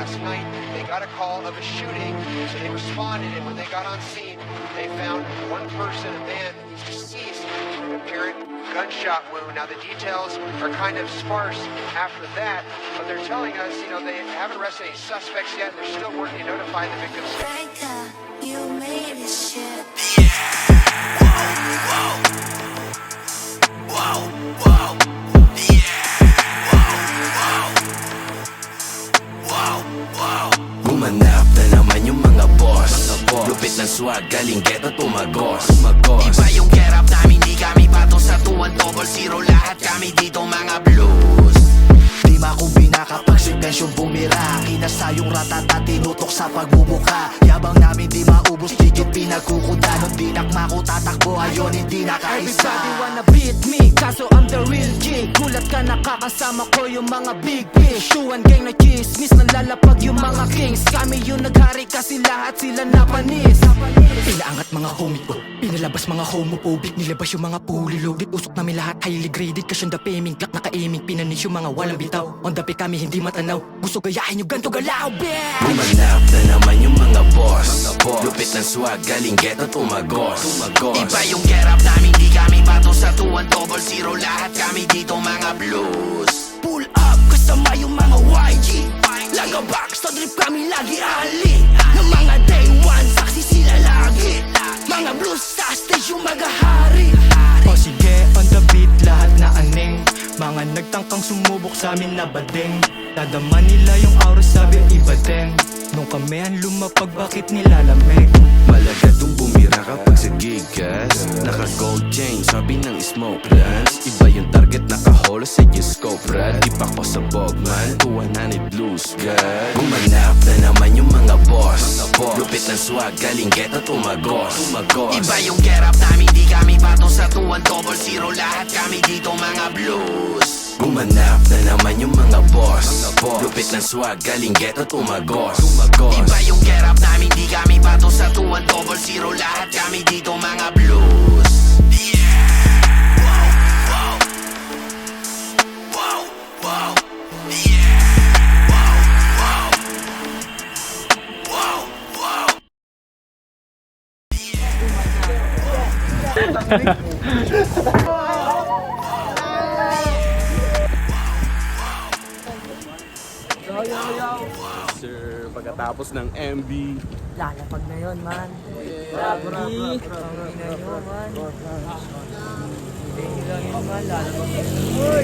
last night. They got a call of a shooting, so they responded, and when they got on scene, they found one person, a man, who's deceased from an apparent gunshot wound. Now, the details are kind of sparse after that, but they're telling us, they haven't arrested any suspects yet. They're still working to notify the victims. You made this shit. Gumanap na naman yung mga boss. Lupit ng swag, galing ghetto tumagos. Iba yung get up namin, di kami pato sa 2-0. Lahat kami dito mga blues. Di makumbina kapag sitensyong bumira. Kinasayong ratata, tinutok sa pagbubuka. Yabang namin di maubos, digit pinagkukuda. Nung dinakma ko tatakbo, ayon hindi nakaisa. Everybody wanna beat me, kaso I'm the real G. Gulat ka nakakasama ko yung mga big fish. Tuwan gang na chismis, nalalapag yung mga kings. Kami yung naghari kasi lahat sila napanis. Pinaangat mga homie ko, pinalabas mga homophobic. Nilabas yung mga fully loaded, usok namin lahat highly graded. Kasyang the payment, glock naka-aiming. Pinanis yung mga walang bitaw. On the pick kami hindi matanaw. Gusto gayahin yung ganto galaw, bitch. Gumanap na naman yung mga boss. Lupit ng swag, galing ghetto tumagos. Iba yung get up namin, di kami pato sa 2-0. Lahat kami dito mga blues. Pull up, kasama yung mga YG. Lagabak, sa drip kami lagi ali. Ng mga day one, saksi sila lagi. Mga blues sa stage yung magahari. O sige, on the beat, lahat na aning. Mga nagtangkang sumubok sa amin na bading. Dadama nila yung aura, sabi iba din. Nung kami ang lumapag, bakit nilalamig? Malagadong bumira kapag sa gigas. Naka-gold chain, sabi ng smoke plants. Iba yung target, nakaholo sa yung scope rad. Di pa ko sa bogman, 200 blues god. Gumanap na naman yung mga boss. Lupit ng swag, galing ghetto tumagos. Iba yung get up namin, di kami pato sa 2-0. Lahat kami dito mga blues. Gumanap na naman yung mga boss. Lupit ng swag, galing ghetto tumagos. Iba yung get up namin, di kami pato sa 2-0. Lahat kami dito mga blues. Sir, pagkatapos ng MB, Lalapag na yun, man. Grabe. Ang ina nyo, man. Hindi nyo lang yun, man. Lalapag na yun.